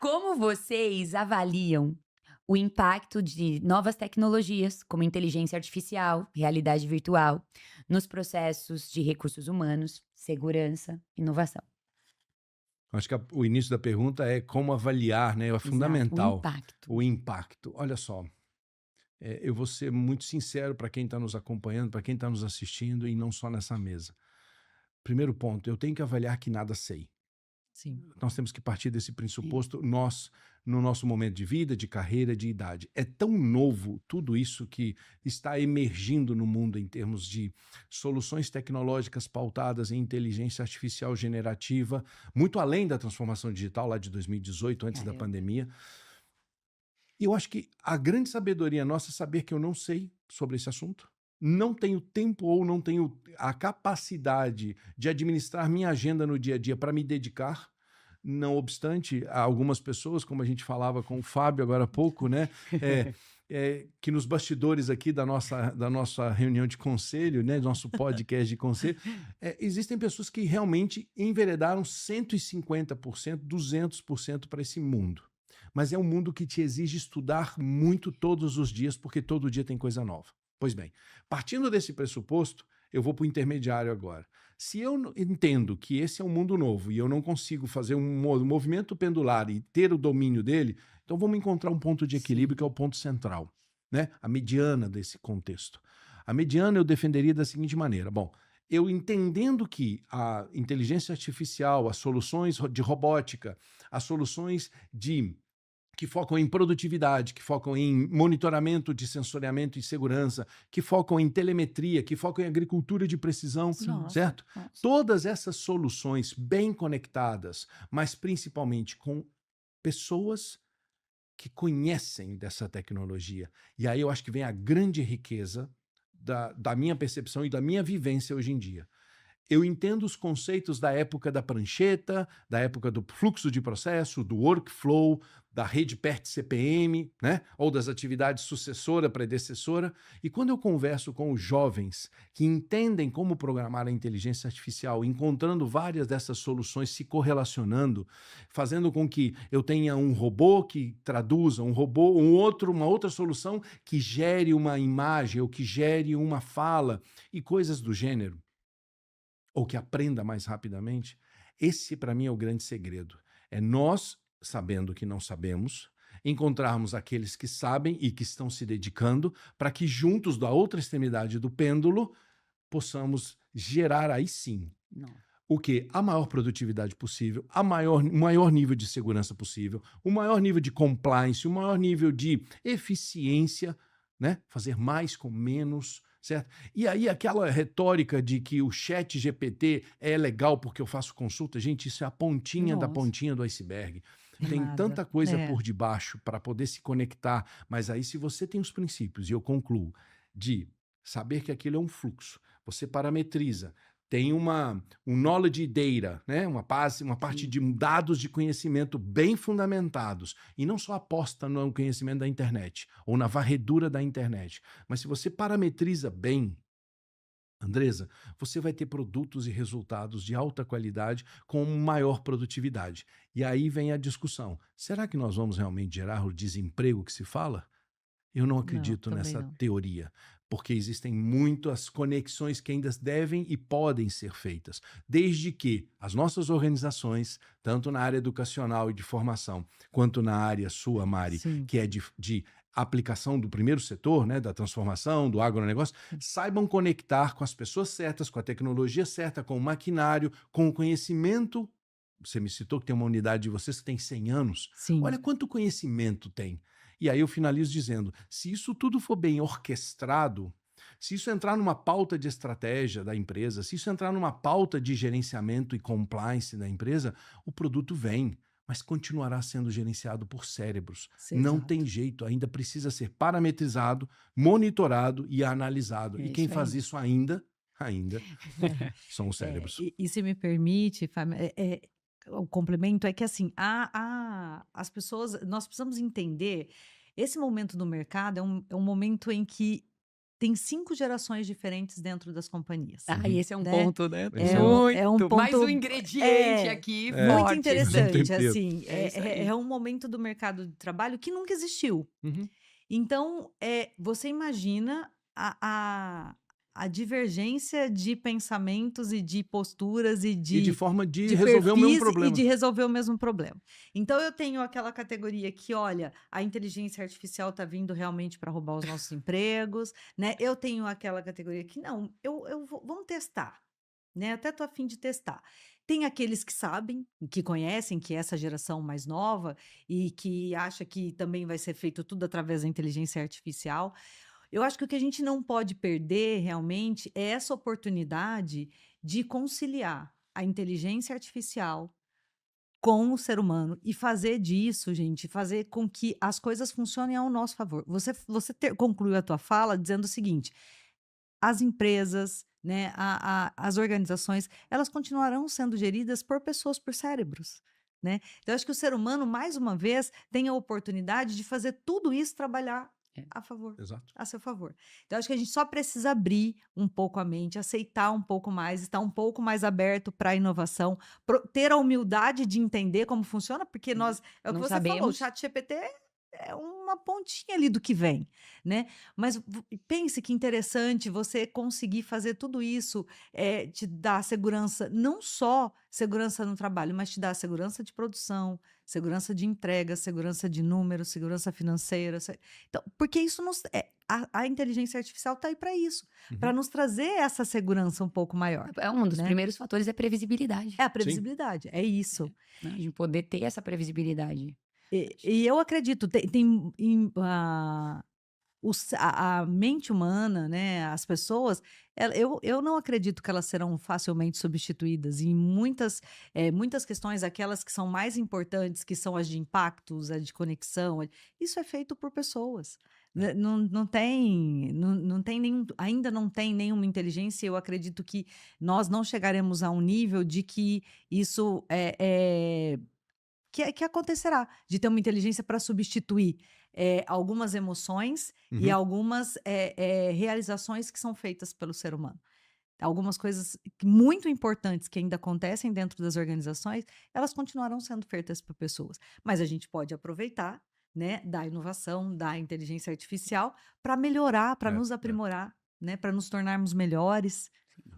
Como vocês avaliam o impacto de novas tecnologias, como inteligência artificial, realidade virtual, nos processos de recursos humanos, segurança, inovação? Acho que o início da pergunta é como avaliar, né? É Exato, o fundamental impacto. o impacto. Olha só, eu vou ser muito sincero para quem está nos acompanhando, para quem está nos assistindo e não só nessa mesa. Primeiro ponto, eu tenho que avaliar que nada sei. Sim. Nós temos que partir desse É. pressuposto, nós, no nosso momento de vida, de carreira, de idade. É tão novo tudo isso que está emergindo no mundo em termos de soluções tecnológicas pautadas em inteligência artificial generativa, muito além da transformação digital lá de 2018, antes da Caramba. pandemia. E eu acho que a grande sabedoria nossa é saber que eu não sei sobre esse assunto, não tenho tempo ou não tenho a capacidade de administrar minha agenda no dia a dia para me dedicar. Não obstante, há algumas pessoas, como a gente falava com o Fábio agora há pouco, né, que nos bastidores aqui da nossa reunião de conselho, né, do nosso podcast de conselho, existem pessoas que realmente enveredaram 150%, 200% para esse mundo. Mas é um mundo que te exige estudar muito todos os dias, porque todo dia tem coisa nova. Pois bem, partindo desse pressuposto, eu vou para o intermediário agora. Se eu entendo que esse é um mundo novo e eu não consigo fazer um movimento pendular e ter o domínio dele, então vamos encontrar um ponto de equilíbrio que é o ponto central, né? A mediana desse contexto. A mediana eu defenderia da seguinte maneira: bom, eu entendendo que a inteligência artificial, as soluções de robótica, as soluções que focam em produtividade, que focam em monitoramento de sensoriamento e segurança, que focam em telemetria, que focam em agricultura de precisão, Sim. certo? Nossa. Todas essas soluções bem conectadas, mas principalmente com pessoas que conhecem dessa tecnologia. E aí eu acho que vem a grande riqueza da minha percepção e da minha vivência hoje em dia. Eu entendo os conceitos da época da prancheta, da época do fluxo de processo, do workflow, da rede PERT CPM, né? Ou das atividades sucessora, predecessora. E quando eu converso com os jovens que entendem como programar a inteligência artificial, encontrando várias dessas soluções se correlacionando, fazendo com que eu tenha um robô que traduza, um robô, uma outra solução que gere uma imagem ou que gere uma fala e coisas do gênero, ou que aprenda mais rapidamente, esse para mim é o grande segredo. É nós, sabendo que não sabemos, encontrarmos aqueles que sabem e que estão se dedicando para que juntos, da outra extremidade do pêndulo, possamos gerar aí sim Nossa. o que? A maior produtividade possível, o maior nível de segurança possível, o maior nível de compliance, o maior nível de eficiência, né? Fazer mais com menos, certo? E aí aquela retórica de que o chat GPT é legal porque eu faço consulta, gente, isso é a pontinha da Nossa. pontinha do iceberg. Tem Nada. tanta coisa É. por debaixo para poder se conectar, mas aí se você tem os princípios, e eu concluo, de saber que aquilo é um fluxo, você parametriza, tem um knowledge data, né? Uma parte Sim. de dados de conhecimento bem fundamentados, e não só aposta no conhecimento da internet, ou na varredura da internet, mas se você parametriza bem, Andresa, você vai ter produtos e resultados de alta qualidade com maior produtividade. E aí vem a discussão: será que nós vamos realmente gerar o desemprego que se fala? Eu não Não, acredito também nessa não. teoria, porque existem muitas conexões que ainda devem e podem ser feitas, desde que as nossas organizações, tanto na área educacional e de formação, quanto na área sua, Mari, Sim. que é de aplicação do primeiro setor, né, da transformação, do agronegócio, saibam conectar com as pessoas certas, com a tecnologia certa, com o maquinário, com o conhecimento. Você me citou que tem uma unidade de vocês que tem 100 anos. Sim. Olha quanto conhecimento tem. E aí eu finalizo dizendo, se isso tudo for bem orquestrado, se isso entrar numa pauta de estratégia da empresa, se isso entrar numa pauta de gerenciamento e compliance da empresa, o produto vem, mas continuará sendo gerenciado por cérebros. Não Exato. tem jeito, ainda precisa ser parametrizado, monitorado e analisado. É E quem isso faz aí. isso ainda são os É, cérebros. e se me permite, Fábio, o complemento é que assim, as pessoas, nós precisamos entender, esse momento do mercado é um momento em que tem 5 gerações diferentes dentro das companhias. Ah, e esse é um Né? ponto, né? Esse é um Mais ponto um ingrediente é, aqui muito forte. interessante, tempero. assim. É isso aí. É um momento do mercado de trabalho que nunca existiu. Uhum. Então, você imagina a divergência de pensamentos e de posturas e E de de forma de resolver o mesmo perfis e problema. de resolver o mesmo problema. Então, eu tenho aquela categoria que, olha, a inteligência artificial está vindo realmente para roubar os nossos empregos, né? Eu tenho aquela categoria que, não, vamos testar, né? Até tô a fim de testar. Tem aqueles que sabem, que conhecem, que é essa geração mais nova e que acha que também vai ser feito tudo através da inteligência artificial. Eu acho que o que a gente não pode perder realmente é essa oportunidade de conciliar a inteligência artificial com o ser humano e fazer disso, gente, fazer com que as coisas funcionem ao nosso favor. Você concluiu a tua fala dizendo o seguinte: as empresas, né, as organizações, elas continuarão sendo geridas por pessoas, por cérebros, né? Então, eu acho que o ser humano, mais uma vez, tem a oportunidade de fazer tudo isso trabalhar É. a favor, Exato. a seu favor. Então, acho que a gente só precisa abrir um pouco a mente, aceitar um pouco mais, estar um pouco mais aberto para a inovação, ter a humildade de entender como funciona, porque nós, é o que Não você falou, o sabemos. ChatGPT é uma pontinha ali do que vem, né? Mas pense que interessante você conseguir fazer tudo isso, te dar segurança, não só segurança no trabalho, mas te dar segurança de produção, segurança de entrega, segurança de números, segurança financeira. Então, porque isso a inteligência artificial está aí para isso, para Uhum. nos trazer essa segurança um pouco maior. É um dos Né? primeiros fatores é previsibilidade. É a previsibilidade, é isso. Né? De poder ter essa previsibilidade. E eu acredito, a mente humana, né, as pessoas, eu não acredito que elas serão facilmente substituídas. Em muitas questões, aquelas que são mais importantes, que são as de impactos, a de conexão, isso é feito por pessoas. Não tem nenhum, ainda não tem nenhuma inteligência. Eu acredito que nós não chegaremos a um nível de que isso que acontecerá, de ter uma inteligência para substituir algumas emoções e Uhum. algumas realizações que são feitas pelo ser humano. Algumas coisas muito importantes que ainda acontecem dentro das organizações, elas continuarão sendo feitas por pessoas. Mas a gente pode aproveitar, né, da inovação, da inteligência artificial para melhorar, para nos aprimorar, né, para nos tornarmos melhores.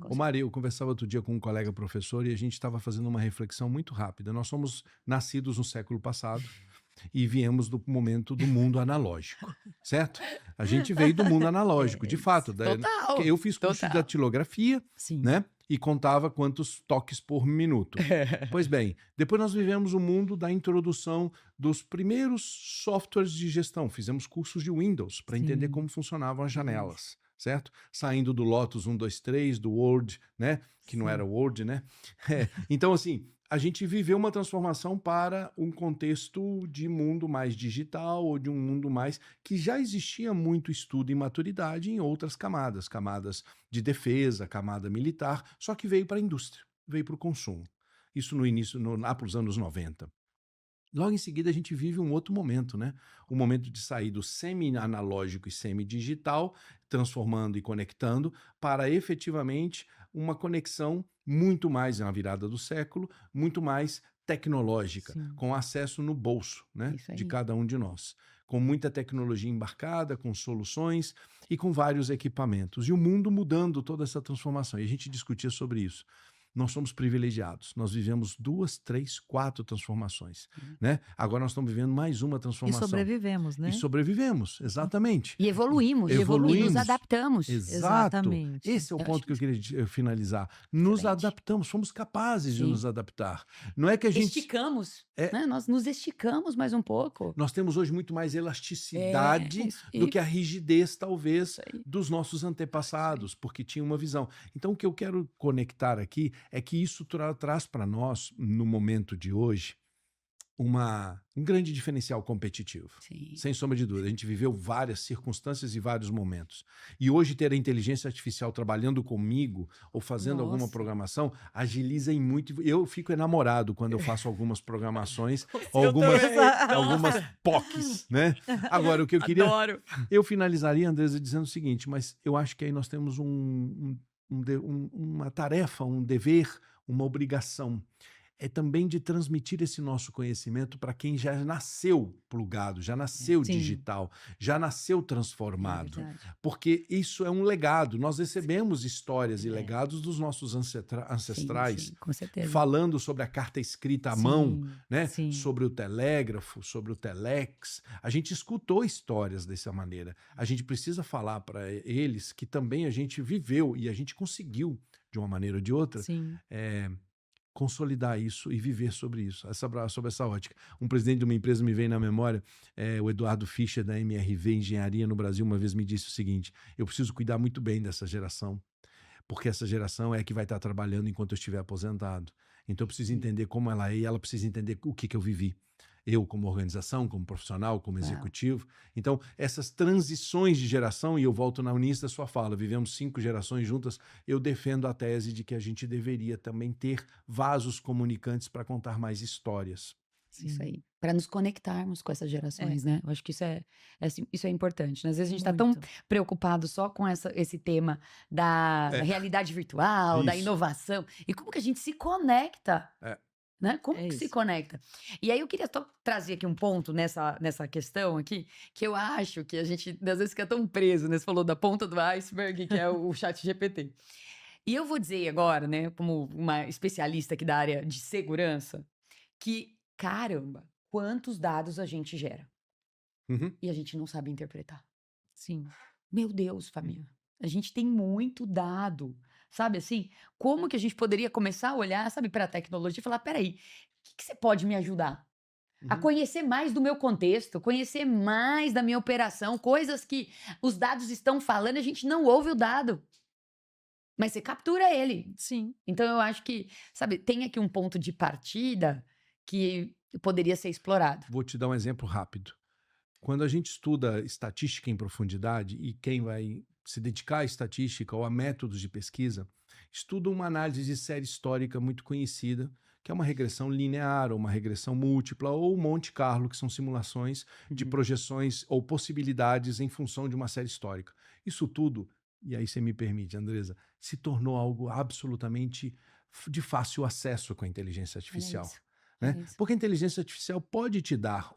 Ô Mari, eu conversava outro dia com um colega professor e a gente estava fazendo uma reflexão muito rápida. Nós somos nascidos no século passado e viemos do momento do mundo analógico, certo? A gente veio do mundo analógico, de fato. Total. Eu fiz curso de Total. datilografia, Sim. né? E contava quantos toques por minuto. Pois bem, depois nós vivemos o mundo da introdução dos primeiros softwares de gestão. Fizemos cursos de Windows para entender Sim. como funcionavam as janelas, certo? Saindo do Lotus 1, 2, 3, do Word, né? Que não Sim. era Word, né? Então, assim, a gente viveu uma transformação para um contexto de mundo mais digital ou de um mundo mais que já existia muito estudo e maturidade em outras camadas, camadas de defesa, camada militar, só que veio para a indústria, veio para o consumo. Isso no início, lá para os anos 90. Logo em seguida, a gente vive um outro momento, né? O momento de sair do semi-analógico e semi-digital, transformando e conectando, para efetivamente uma conexão muito mais na virada do século, muito mais tecnológica, Sim. com acesso no bolso, né? Isso aí. De cada um de nós. Com muita tecnologia embarcada, com soluções e com vários equipamentos. E o mundo mudando toda essa transformação. E a gente discutia sobre isso. Nós somos privilegiados. Nós vivemos 2, 3, 4 transformações, né? Agora nós estamos vivendo mais uma E transformação. sobrevivemos, né? E sobrevivemos, exatamente. E evoluímos, nos adaptamos. Exato. Exatamente. Esse é o Eu ponto acho que eu queria finalizar. Nos Excelente. adaptamos, fomos capazes de Sim. nos adaptar. Não é que a gente... Esticamos, É. né? Nós nos esticamos mais um pouco. Nós temos hoje muito mais elasticidade isso aí. do que a rigidez, talvez, Isso aí. dos nossos antepassados, porque tinha uma visão. Então, o que eu quero conectar aqui é que isso traz para nós, no momento de hoje, um grande diferencial competitivo. Sim. Sem sombra de dúvida. A gente viveu várias circunstâncias e vários momentos. E hoje ter a inteligência artificial trabalhando comigo ou fazendo alguma Nossa. programação agiliza em muito. Eu fico enamorado quando eu faço algumas programações, Eu algumas, também. algumas POCs, né? Agora, o que eu queria... Adoro. Eu finalizaria, Andresa, dizendo o seguinte, mas eu acho que aí nós temos uma tarefa, um dever, uma obrigação. É também de transmitir esse nosso conhecimento para quem já nasceu plugado, já nasceu Sim. digital, já nasceu É transformado. verdade. Porque isso é um legado. Nós recebemos histórias e É. legados dos nossos ancestrais, Sim, com certeza. falando sobre a carta escrita à mão, Sim, né? sim. Sobre o telégrafo, sobre o telex. A gente escutou histórias dessa maneira. A gente precisa falar para eles que também a gente viveu e a gente conseguiu, de uma maneira ou de outra, Sim. consolidar isso e viver sobre isso, sobre essa ótica. Um presidente de uma empresa me veio na memória, o Eduardo Fischer, da MRV Engenharia no Brasil, uma vez me disse o seguinte: eu preciso cuidar muito bem dessa geração, porque essa geração é a que vai estar trabalhando enquanto eu estiver aposentado. Então eu preciso entender como ela é e ela precisa entender o que eu vivi. Eu como organização, como profissional, como Claro. executivo. Então, essas transições de geração, e eu volto na início da sua fala, vivemos 5 gerações juntas, eu defendo a tese de que a gente deveria também ter vasos comunicantes para contar mais histórias. Isso Sim. aí. Para nos conectarmos com essas gerações, né? Eu acho que isso é importante, né? Às vezes a gente está tão Muito. preocupado só com esse tema da É. realidade virtual, da Isso. inovação. E como que a gente se conecta? É. Né? Como É que se isso. conecta? E aí eu queria só trazer aqui um ponto nessa questão aqui, que eu acho que a gente às vezes fica tão preso, né? Você falou da ponta do iceberg, que é o ChatGPT. E eu vou dizer agora, né, como uma especialista aqui da área de segurança, que, caramba, quantos dados a gente gera Uhum. e a gente não sabe interpretar. Sim. Meu Deus, família, a gente tem muito dado, sabe assim? Como que a gente poderia começar a olhar, sabe, para a tecnologia e falar, peraí, o que você pode me ajudar? A Uhum. conhecer mais do meu contexto, conhecer mais da minha operação, coisas que os dados estão falando, a gente não ouve o dado, mas você captura ele. Sim. Então eu acho que, sabe, tem aqui um ponto de partida que poderia ser explorado. Vou te dar um exemplo rápido. Quando a gente estuda estatística em profundidade, e quem vai se dedicar à estatística ou a métodos de pesquisa, estuda uma análise de série histórica muito conhecida, que é uma regressão linear, ou uma regressão múltipla, ou Monte Carlo, que são simulações de Uhum. projeções ou possibilidades em função de uma série histórica. Isso tudo, e aí você me permite, Andresa, se tornou algo absolutamente de fácil acesso com a inteligência Olha artificial. isso. Né? Olha isso. Porque a inteligência artificial pode te dar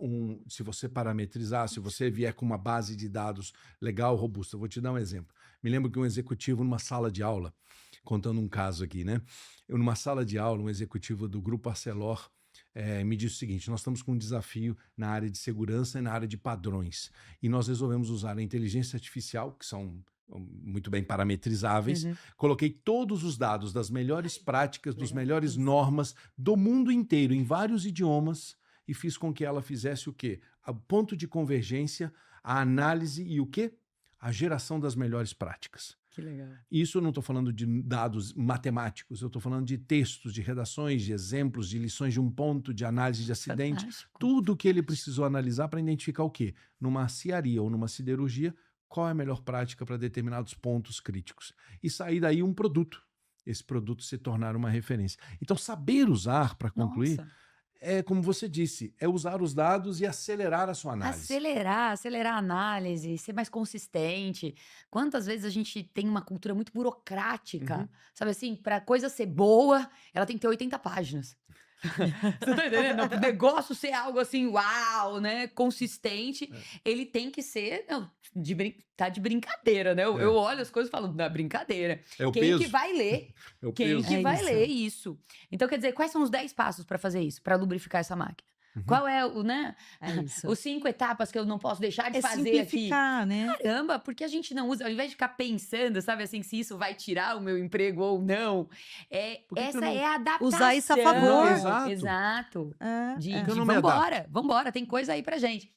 se você parametrizar, se você vier com uma base de dados legal, robusta. Eu vou te dar um exemplo. Me lembro que um executivo numa sala de aula, contando um caso aqui, né? Numa sala de aula, um executivo do Grupo Arcelor me disse o seguinte: nós estamos com um desafio na área de segurança e na área de padrões. E nós resolvemos usar a inteligência artificial, que são muito bem parametrizáveis. Uhum. Coloquei todos os dados das melhores práticas, dos Legal. melhores normas do mundo inteiro, em vários idiomas, e fiz com que ela fizesse o quê? A ponto de convergência, a análise e o quê? A geração das melhores práticas. Que legal. Isso eu não estou falando de dados matemáticos, eu estou falando de textos, de redações, de exemplos, de lições de um ponto, de análise de acidente. Fantástico. Tudo o que ele precisou analisar para identificar o quê? Numa ciaria ou numa siderurgia, qual é a melhor prática para determinados pontos críticos. E sair daí um produto. Esse produto se tornar uma referência. Então, saber usar, para concluir, Nossa. é como você disse, é usar os dados e acelerar a sua análise. Acelerar a análise, ser mais consistente. Quantas vezes a gente tem uma cultura muito burocrática, Uhum. sabe assim? Para coisa ser boa, ela tem que ter 80 páginas. Você tá entendendo? O negócio ser algo assim, uau, né? Consistente, ele tem que ser, não, tá de brincadeira, né? Eu olho as coisas e falo, na brincadeira. É o Quem peso. que vai ler? É o Quem peso. que É vai isso. ler isso? Então, quer dizer, quais são os 10 passos para fazer isso? Para lubrificar essa máquina? Uhum. Qual é o, né? É isso. Os 5 etapas que eu não posso deixar de É fazer aqui. simplificar, né? Caramba, porque a gente não usa, ao invés de ficar pensando, sabe assim, se isso vai tirar o meu emprego ou não, Por que que essa eu não- é a adaptação. Usar isso a favor. Não, exato. Exato. É, De é. Por que eu não me adapto? vambora, tem coisa aí pra gente.